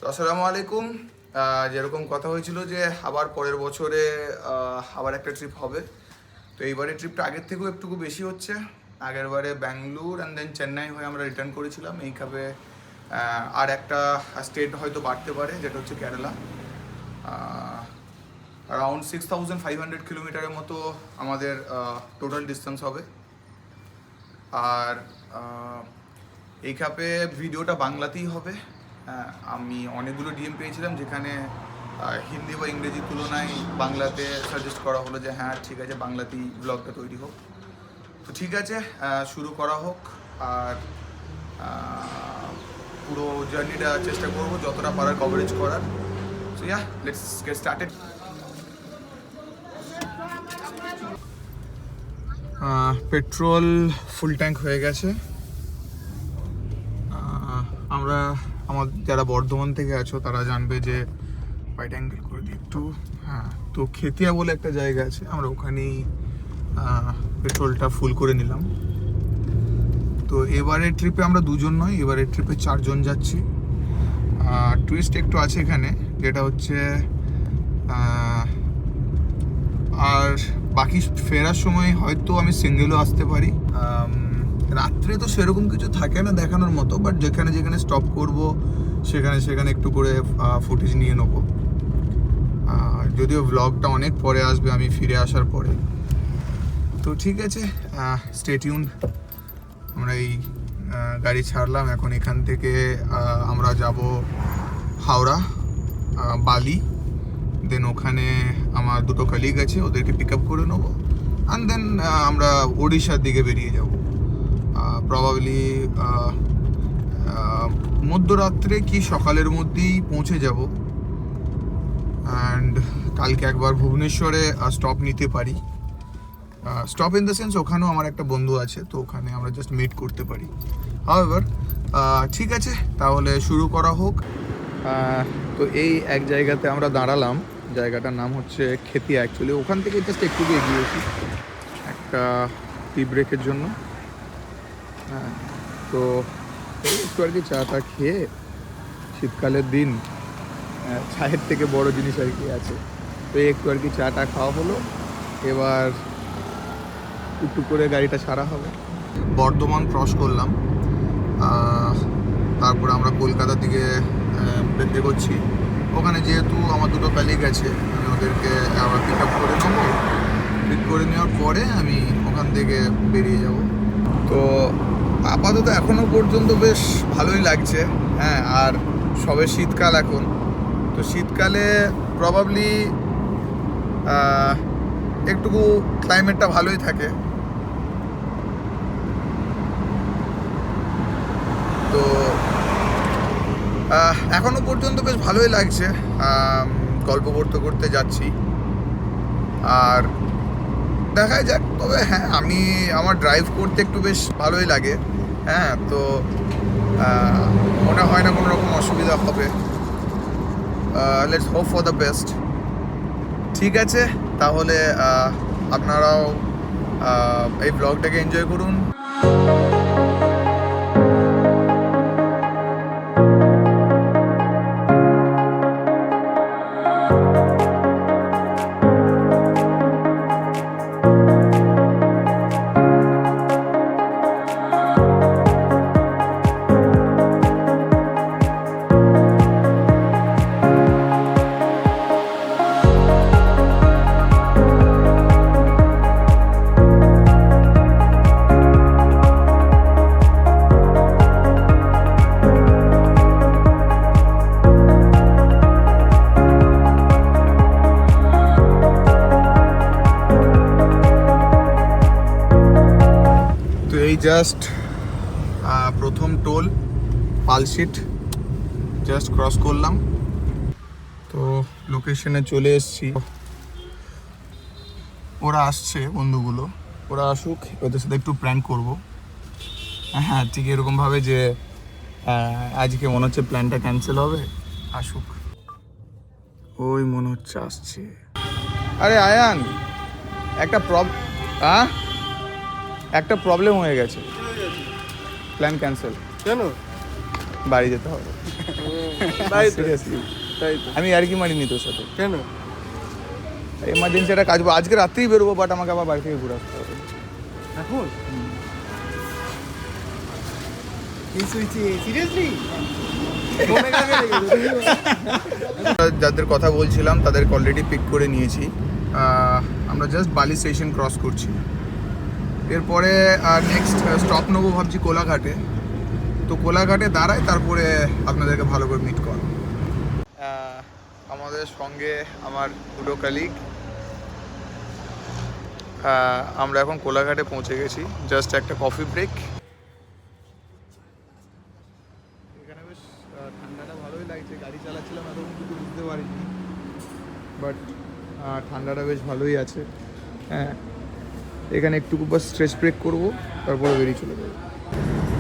তো আসসালামু আলাইকুম। যেরকম কথা হয়েছিল যে আবার পরের বছরে আবার একটা ট্রিপ হবে, তো এইবারে ট্রিপটা আগের থেকেও একটু বেশি হচ্ছে। আগের বারে ব্যাঙ্গালোর অ্যান্ড দেন চেন্নাই হয়ে আমরা রিটার্ন করেছিলাম। এইভাবে আর একটা স্টেট হয়তো বাড়তে পারে, যেটা হচ্ছে কেরালা। অ্যারাউন্ড 6500 কিলোমিটারের মতো আমাদের টোটাল ডিস্টেন্স হবে। আর এই খাপে ভিডিওটা বাংলাতেই হবে। আমি অনেকগুলো ডিএম পেয়েছিলাম যেখানে হিন্দি বা ইংরেজির তুলনায় বাংলাতে সাজেস্ট করা হলো যে হ্যাঁ ঠিক আছে, বাংলাতেই ব্লগটা তৈরি হোক। তো ঠিক আছে, শুরু করা হোক। আর পুরো জার্নিটা চেষ্টা করবো যতটা পারার কভারেজ করার। So yeah, let's get started. Petrol full tank হয়ে গেছে। আমরা যারা বর্ধমান থেকে আছো তারা জানবে যে হোয়াইট অ্যাঙ্গেল করে দিই একটু। হ্যাঁ, তো খেতিয়া বলে একটা জায়গা আছে, আমরা ওখানেই পেট্রোলটা ফুল করে নিলাম। তো এবারের ট্রিপে আমরা দুজন নয়, এবারের ট্রিপে 4 জন যাচ্ছি। টুইস্ট একটু আছে এখানে, যেটা হচ্ছে আর বাকি ফেরার সময় হয়তো আমি সিঙ্গেলও আসতে পারি। রাত্রে তো সেরকম কিছু থাকে না দেখানোর মতো, বাট যেখানে যেখানে স্টপ করব সেখানে একটু করে ফুটেজ নিয়ে নেবো। যদিও ব্লগটা অনেক পরে আসবে, আমি ফিরে আসার পরে। তো ঠিক আছে, স্টে টিউন। আমরা এই গাড়ি ছাড়লাম, এখন এখান থেকে আমরা যাব হাওড়া, বালি। দেন ওখানে আমার দুটো কলিগ আছে, ওদেরকে পিক আপ করে নেবো। অ্যান্ড দেন আমরা ওড়িশার দিকে বেরিয়ে যাব। প্রবাবলি মধ্যরাত্রে কি সকালের মধ্যেই পৌঁছে যাব। অ্যান্ড কালকে একবার ভুবনেশ্বরে স্টপ নিতে পারি। স্টপ ইন দ্য সেন্স ওখানেও আমার একটা বন্ধু আছে, তো ওখানে আমরা জাস্ট মিট করতে পারি। হাউএভার ঠিক আছে, তাহলে শুরু করা হোক। তো এই এক জায়গাতে আমরা দাঁড়ালাম, জায়গাটার নাম হচ্ছে খেতিয়া। অ্যাকচুয়ালি ওখান থেকে জাস্ট একটু এগিয়েছি একটা টি ব্রেকের জন্য। হ্যাঁ, তো একটু আর কি চা টা খেয়ে, শীতকালের দিন চায়ের থেকে বড় জিনিস আর কি আছে, তো একটু আর কি চা টা খাওয়া হলো। এবার একটু করে গাড়িটা ছাড়া হবে। বর্ধমান ক্রস করলাম, তারপরে আমরা কলকাতার দিকে এগোচ্ছি। ওখানে যেহেতু আমার দুটো কলিগ আছে, আমি ওদেরকে আবার পিক আপ করে নেবো। পিক করে নেওয়ার পরে আমি ওখান থেকে বেরিয়ে যাব। তো আপাতত এখনও পর্যন্ত বেশ ভালোই লাগছে। হ্যাঁ, আর সবে শীতকাল এখন, তো শীতকালে প্রবাবলি একটুকু ক্লাইমেটটা ভালোই থাকে। তো এখনও পর্যন্ত বেশ ভালোই লাগছে। গল্প করতে করতে যাচ্ছি, আর দেখা যাক। তবে হ্যাঁ, আমার ড্রাইভ করতে একটু বেশ ভালোই লাগে। হ্যাঁ, তো মনে হয় না কোনো রকম অসুবিধা হবে। Let's hope for the best. ঠিক আছে, তাহলে আপনারাও এই ব্লগটাকে এনজয় করুন। জাস্ট প্রথম টোল পালশিট জাস্ট ক্রস করলাম, তো লোকেশনে চলে এসেছি। ওরা আসছে, বন্ধুগুলো, ওরা আসুক, ওদের সাথে একটু প্ল্যান করব। হ্যাঁ, ঠিক এরকমভাবে যে আজকে মনে হচ্ছে প্ল্যানটা ক্যান্সেল হবে। আসুক, ওই মনে হচ্ছে আসছে। আরে আয়ান, একটা প্রবলেম হয়ে গেছে, প্ল্যান ক্যান্সেল। কেন? বাড়ি যেতে হবে। তাই তো, সিরিয়াসলি তাই তো। আমি আর কি মারিনি তোর সাথে, কেন? এমার্জেন্সি একটা কাজ, আজকে রাত্রেই বেরোবো, বাট আমাকে আবার বাড়ি থেকে ঘুরে আসতে হবে। এখন কি সুইচি সিরিয়াসলি? যাদের কথা বলছিলাম তাদেরকে অলরেডি পিক করে নিয়েছি। আমরা জাস্ট বালি স্টেশন ক্রস করছি, এরপরে নেক্সট স্টপ নেবো ভাবছি কোলাঘাটে। তো কোলাঘাটে দাঁড়ায়, তারপরে আপনাদেরকে ভালো করে মিট করো। আমাদের সঙ্গে আমার দুটো কালিগ, আমরা এখন কোলাঘাটে পৌঁছে গেছি, জাস্ট একটা কফি ব্রেক। এখানে বেশ ঠান্ডাটা ভালোই লাগছে, গাড়ি চালাচ্ছিলাম এতক্ষণ কিছু বুঝতে পারিনি, বাট ঠান্ডাটা বেশ ভালোই আছে। হ্যাঁ, এখানে একটুকু বাস স্ট্রেচ ব্রেক করবো, তারপরে বেরিয়ে চলে যাবো।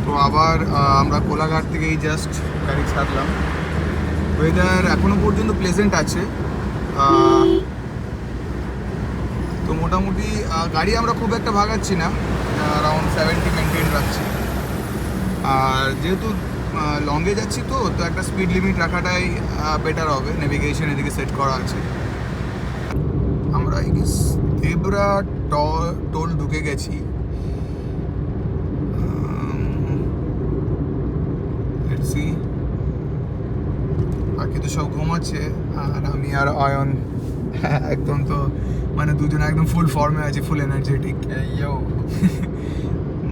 তো আবার আমরা কোলাঘাট থেকেই জাস্ট গাড়ি ছাড়লাম। ওয়েদার এখনো পর্যন্ত প্লেজেন্ট আছে, তো মোটামুটি গাড়ি আমরা খুব একটা ভাগাচ্ছি না, অ্যারাউন্ড 70 মেনটেন রাখছি। আর যেহেতু লংয়ে যাচ্ছি, তো একটা স্পিড লিমিট রাখাটাই বেটার হবে, নেভিগেশন এদিকে সেট করা আছে। আমরা এই দেবরা টোল ঢুকে গেছি। বাকি তো সব ঘুমাচ্ছে, আর আমি আর অয়ন একদম, তো মানে দুজনে একদম ফুল ফর্মে আছে, ফুল এনার্জেটিক।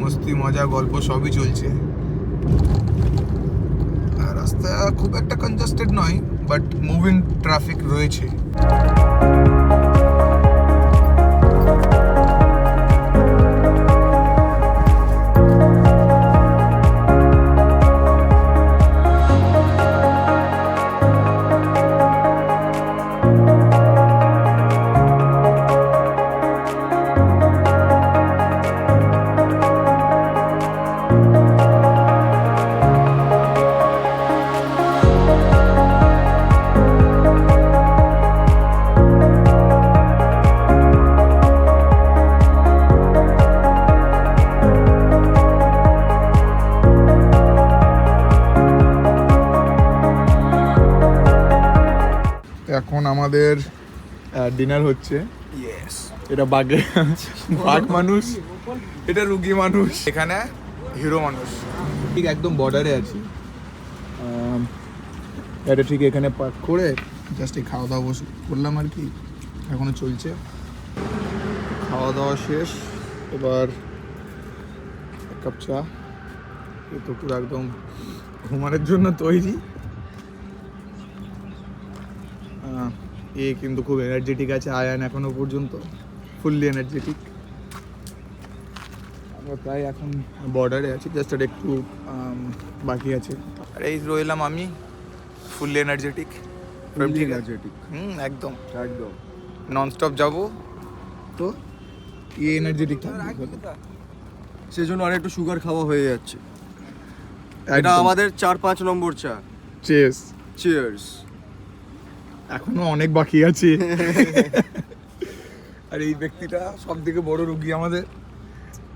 মস্তি মজা গল্প সবই চলছে। রাস্তা খুব একটা কনজাস্টেড নয়, বাট মুভিং ট্রাফিক রয়েছে। এখন আমাদের ডিনার হচ্ছে। ইয়েস, এটা বাঘ মানুষ, এটা রুগী মানুষ, এখানে হিরো মানুষ। ঠিক একদম বর্ডারে আছি, এটা ঠিক এখানে পার্ক করে জাস্ট এই খাওয়া দাওয়া করলাম আর কি, এখনো চলছে। খাওয়া দাওয়া শেষ, এবার এক কাপ চা, এই তো পুরো একদম ঘুমানোর জন্য তৈরি। এ কিন্তু খুব এনার্জেটিক আছে, আয়ান এখনো পর্যন্ত ফুললি এনার্জেটিক। আমরা প্রায় এখন বর্ডারে আছি, জাস্ট আর একটু বাকি আছে। আর এই রইলাম আমি, ফুললি এনার্জেটিক। একদম একদম ননস্টপ যাবো, তো এনার্জেটিক থাকবে। সেজন্য আর একটু সুগার খাওয়া হয়ে যাচ্ছে। এটা আমাদের 4-5 নম্বর চা। চিয়ার্স। চিয়ার্স। এখনো অনেক বাকি আছে। আর এই ব্যক্তিটা সব থেকে বড় রুগী আমাদের।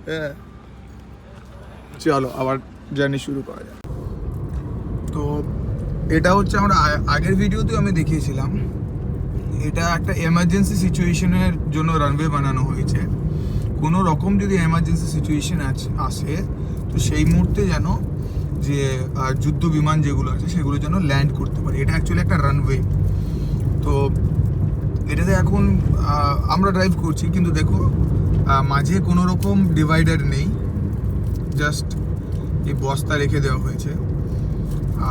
হ্যাঁ, চলো আবার জার্নি শুরু করা যায়। তো এটা হচ্ছে আমরা আগের ভিডিওতেও আমি দেখিয়েছিলাম, এটা একটা এমার্জেন্সি সিচুয়েশনের জন্য রানওয়ে বানানো হয়েছে। কোনো রকম যদি এমার্জেন্সি সিচুয়েশন আসে, তো সেই মুহূর্তে যেন যে যুদ্ধ বিমান যেগুলো আছে সেগুলো যেন ল্যান্ড করতে পারে। এটা অ্যাকচুয়ালি একটা রানওয়ে। তো এটাতে এখন আমরা ড্রাইভ করছি, কিন্তু দেখো মাঝে কোনো রকম ডিভাইডার নেই, জাস্ট এই বস্তা রেখে দেওয়া হয়েছে।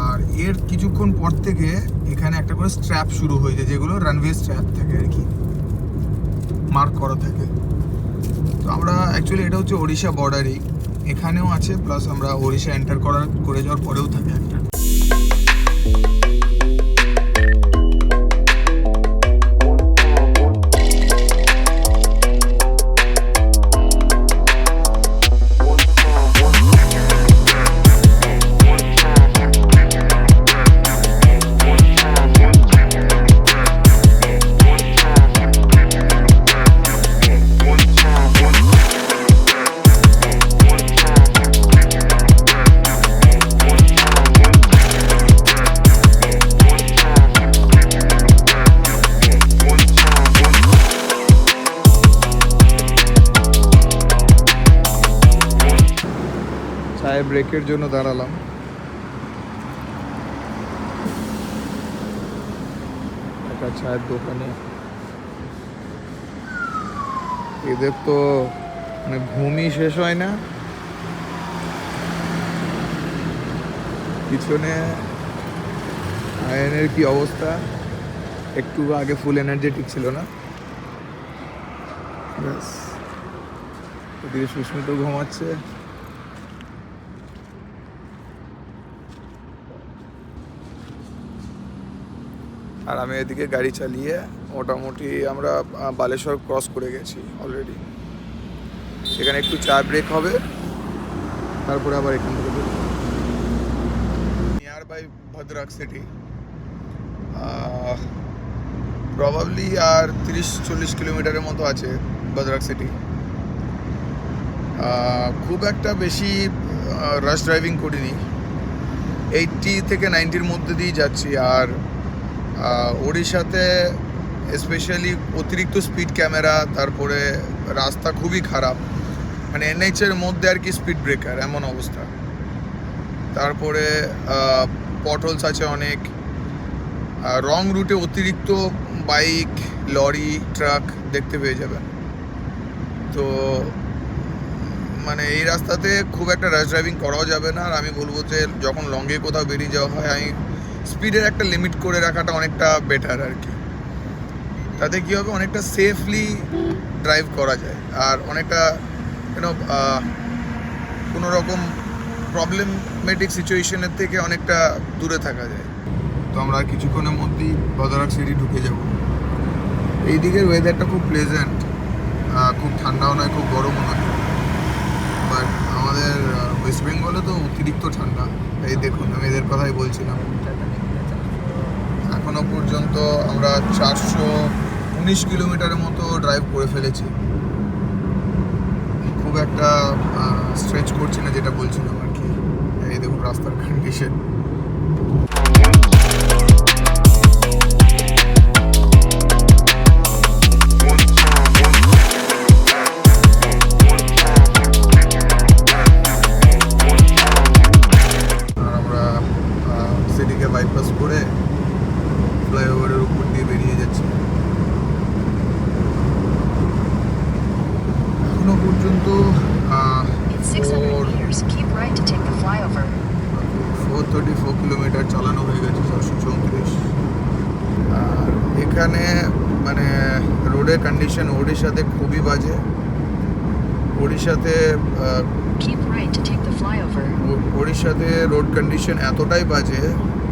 আর এর কিছুক্ষণ পর থেকে এখানে একটা করে স্ট্র্যাপ শুরু হয়েছে, যেগুলো রানওয়ে স্ট্র্যাপ থাকে আর কি, মার্ক করা থাকে। তো আমরা অ্যাকচুয়ালি এটা হচ্ছে ওড়িশা বর্ডারেই, এখানেও আছে, প্লাস আমরা ওড়িশা এন্টার করে যাওয়ার পরেও থাকে একটা। ব্রেকের জন্য দাঁড়ালাম। একটা চায়ের দোকানে এদের তো মানে ঘুমই শেষ হয় না। পিছনে আয়নের কি অবস্থা, একটু আগে ফুল এনার্জেটিক ছিল না। ব্যাস, ওদিকে সুস্মিত ঘুমাচ্ছে। আর আমি এদিকে গাড়ি চালিয়ে মোটামুটি আমরা বালেশ্বর ক্রস করে গেছি অলরেডি। সেখানে একটু চা ব্রেক হবে, তারপরে আবার এখান থেকে নিয়ার বাই ভদ্রাক সিটি। প্রবাবলি আর 30-40 কিলোমিটারের মতো আছে ভদ্রাক সিটি। খুব একটা বেশি রাশ ড্রাইভিং করিনি, 80 থেকে 90-র মধ্যে দিয়ে যাচ্ছি। আর ওড়িশাতে স্পেশালি অতিরিক্ত স্পিড ক্যামেরা, তারপরে রাস্তা খুবই খারাপ, মানে এনএইচের মধ্যে আর কি স্পিড ব্রেকার এমন অবস্থা। তারপরে পটলস আছে অনেক, রং রুটে অতিরিক্ত বাইক, লরি, ট্রাক দেখতে পেয়ে যাবেন। তো মানে এই রাস্তাতে খুব একটা র্যাশ ড্রাইভিং করাও যাবে না। আর আমি বলবো যে যখন লংয়ে কোথাও বেরিয়ে যাওয়া হয়, আমি স্পিডের একটা লিমিট করে রাখাটা অনেকটা বেটার আর কি। তাতে কী হবে, অনেকটা সেফলি ড্রাইভ করা যায়, আর অনেকটা কোনো রকম প্রবলেমেটিক সিচুয়েশনের থেকে অনেকটা দূরে থাকা যায়। তো আমরা কিছুক্ষণের মধ্যেই ভদ্রাক সিটি ঢুকে যাব। এই দিকের ওয়েদারটা খুব প্লেজেন্ট, খুব ঠান্ডাও নয়, খুব গরমও নয়। বাট আমাদের ওয়েস্ট বেঙ্গলে তো অতিরিক্ত ঠান্ডা। এই দেখুন, আমি এদের কথাই বলছিলাম। এখনো পর্যন্ত আমরা 419 কিলোমিটারের মতো ড্রাইভ করে ফেলেছি। খুব একটা স্ট্রেচ করছি না, যেটা বলছিলাম আর কি। এই দেখুন রাস্তার কন্ডিশন। আর আমরা সিটিকে বাইপাস করে ফ্লাইওভারের উপর দিয়ে বেরিয়ে যাচ্ছি। এখনো পর্যন্ত 434 কিলোমিটার চালানো হয়ে গেছে, 434। আর এখানে মানে রোডের কন্ডিশন ওড়িশাতে খুবই বাজে। ওড়িশাতে রোড কন্ডিশন এতটাই বাজে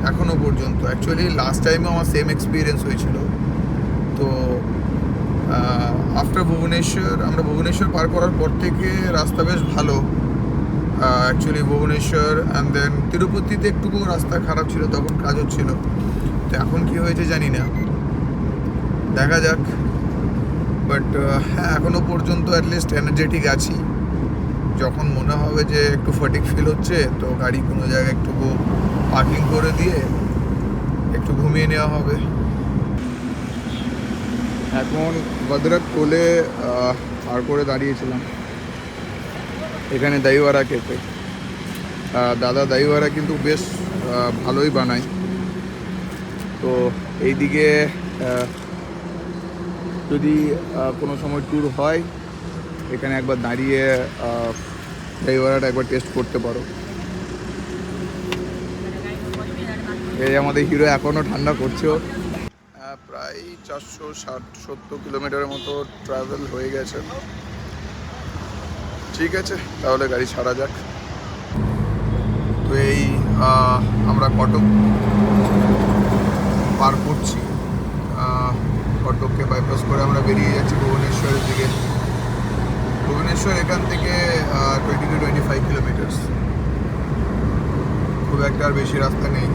এখনো পর্যন্ত। অ্যাকচুয়ালি লাস্ট টাইমে আমার সেম এক্সপিরিয়েন্স হয়েছিল। তো আফটার ভুবনেশ্বর, আমরা ভুবনেশ্বর পার করার পর থেকে রাস্তা বেশ ভালো। অ্যাকচুয়ালি ভুবনেশ্বর অ্যান্ড দেন তিরুপতিতে একটুকু রাস্তা খারাপ ছিল, তখন কাজ হচ্ছিল। তো এখন কি হয়েছে জানি না, দেখা যাক। বাট হ্যাঁ, এখনও পর্যন্ত অ্যাটলিস্ট এনার্জেটিক আছি। যখন মনে হবে যে একটু ফটিক ফিল হচ্ছে, তো গাড়ি কোনো জায়গায় একটু পার্কিং করে দিয়ে একটু ঘুমিয়ে নেওয়া হবে। এখন ভদ্রাক কোলে পার করে দাঁড়িয়েছিলাম এখানে দইওয়ারা ক্যাফে। দাদা দইওয়ারা কিন্তু বেশ ভালোই বানায়। তো এইদিকে যদি কোনো সময় ট্যুর হয়, এখানে একবার দাঁড়িয়ে দইওয়ারাটা একবার টেস্ট করতে পারো। এই আমাদের হিরো এখনও ঠান্ডা করছেও। প্রায় 460-70 কিলোমিটারের মতো ট্রাভেল হয়ে গেছে। ঠিক আছে, তাহলে গাড়ি ছাড়া যাক। তো এই আমরা কটক পার করছি। কটককে বাইপাস করে আমরা বেরিয়ে যাচ্ছি ভুবনেশ্বরের দিকে। ভুবনেশ্বর এখান থেকে 20-25 কিলোমিটার, খুব একটা আর বেশি রাস্তা নেই।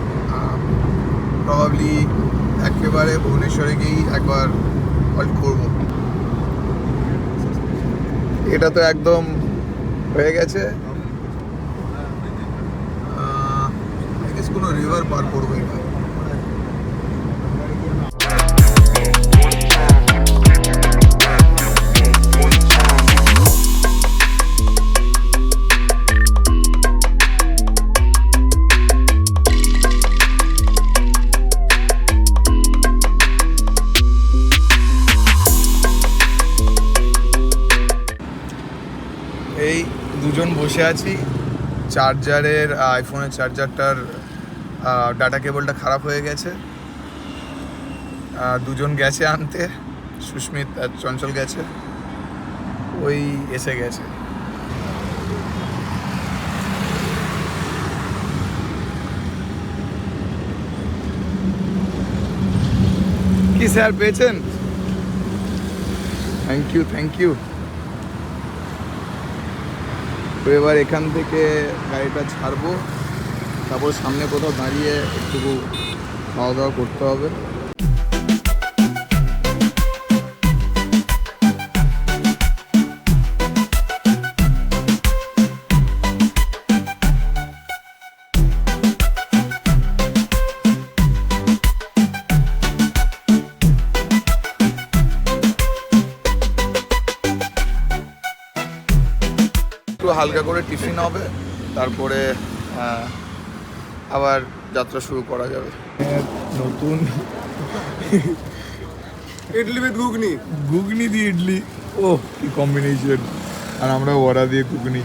প্রবাবলি একেবারে ভুবনেশ্বরে গিয়েই একবার হল্ট করব। এটা তো একদম হয়ে গেছে, কোনো রিভার পার করবো এটা। বসে আছি, চার্জারের আইফোনের চার্জারটার ডাটা কেবলটা খারাপ হয়ে গেছে। দুজন গেছে আনতে, সুস্মিত আর চঞ্চল গেছে, ওই এসে গেছে। কি স্যার পেয়েছেন? Thank you. তো এবার এখান থেকে গাড়িটা ছাড়বো, তারপর সামনে কোথাও দাঁড়িয়ে একটু খাওয়া দাওয়া করতে হবে। একটু হালকা করে টিফিন হবে, তারপরে আবার যাত্রা শুরু করা যাবে। নতুন ইডলি উইথ ঘুগনি। ঘুগনি দিয়ে ইডলি, ও কি কম্বিনেশন! আর আমরা বড়া দিয়ে ঘুগনি।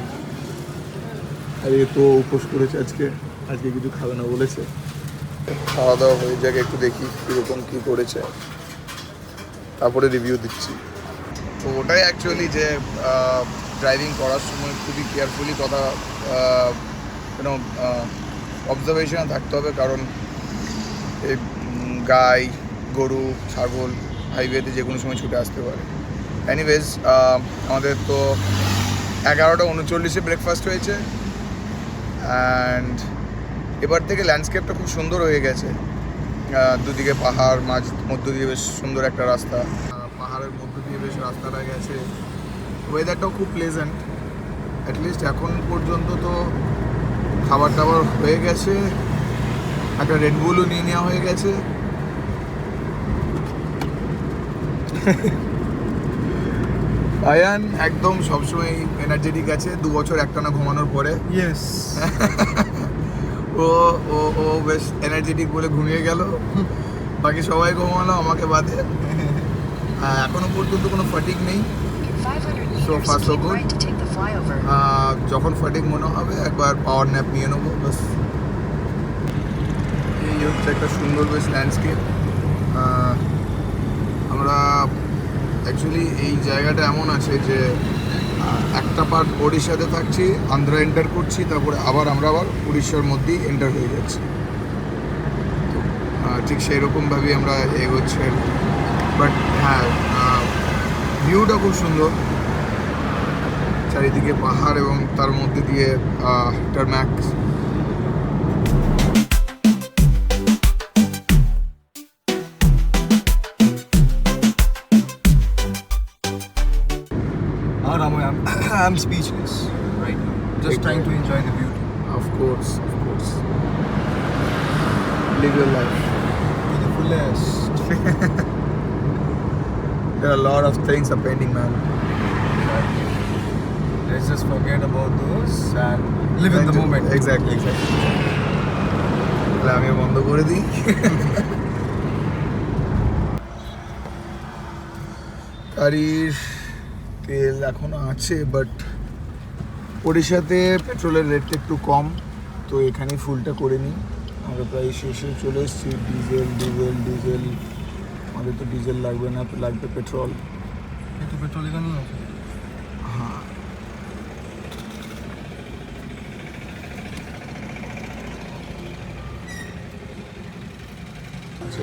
আর এ তো উপোস করেছে আজকে কিছু খাবে না বলেছে। খাওয়া দাওয়া হয়ে যাক, একটু দেখি কীরকম কী করেছে, তারপরে রিভিউ দিচ্ছি। তো ওটাই অ্যাকচুয়ালি যে ড্রাইভিং করার সময় খুবই কেয়ারফুলি কথা অবজারভেশনে থাকতে হবে, কারণ এই গাই গরু ছাগল হাইওয়েতে যে কোনো সময় ছুটে আসতে পারে। এনিওয়েজ, আমাদের তো 11:39 ব্রেকফাস্ট হয়েছে, অ্যান্ড এবার থেকে ল্যান্ডস্কেপটা খুব সুন্দর হয়ে গেছে। দুদিকে পাহাড়, মধ্য দিয়ে বেশ সুন্দর একটা রাস্তা, পাহাড়ের মধ্য দিয়ে বেশ রাস্তাটা গেছে। ওয়েদারটাও খুব প্লেজেন্ট। অ্যাটলিস্ট এখন পর্যন্ত তো খাবার দাবার হয়ে গেছে, একটা রেডবুলও নিয়ে নেওয়া হয়ে গেছে। আয়ান একদম সবসময় এনার্জেটিক আছে, 2 বছর একটানা ঘুমানোর পরে। ইয়েস। ও ও ও বেশ এনার্জেটিক বলে ঘুমিয়ে গেল, বাকি সবাই ঘুমালো আমাকে বাদে। এখনো পর্যন্ত কোনো ফাটিক নেই। So far so good. যখন ফাটিক মনে হবে একবার পাওয়ার ন্যাপ নিয়ে নেবো বাস। এই হচ্ছে একটা সুন্দর বেশ ল্যান্ডস্কেপ। আমরা অ্যাকচুয়ালি এই জায়গাটা এমন আছে যে একটা পার্ট ওড়িশাতে থাকছি, আন্ধ্রা এন্টার করছি, তারপরে আমরা আবার উড়িষ্যার মধ্যেই এন্টার হয়ে যাচ্ছি। ঠিক সেই রকমভাবেই আমরা এগোচ্ছি। বাট হ্যাঁ, ভিউটা খুব সুন্দর, চারিদিকে পাহাড় এবং তার মধ্যে দিয়ে tarmac. I'm speechless right now. Just trying to enjoy the beauty. Of course. Live your life To the fullest. There are a lot of things are pending, man. Let's just forget about those and live in the moment. Exactly. তাহলে আমি বন্ধ করে দিই। গাড়ির তেল এখনো আছে, but ওড়িশাতে পেট্রোলের রেটটা একটু কম, তো এখানেই ফুলটা করে নিই। আমরা প্রায় শেষে চলে এসেছি। ডিজেল আমাদের তো ডিজেল লাগবে না, তো লাগবে পেট্রোল। একটু পেট্রোল এখানেই আছে। হ্যাঁ, আচ্ছা।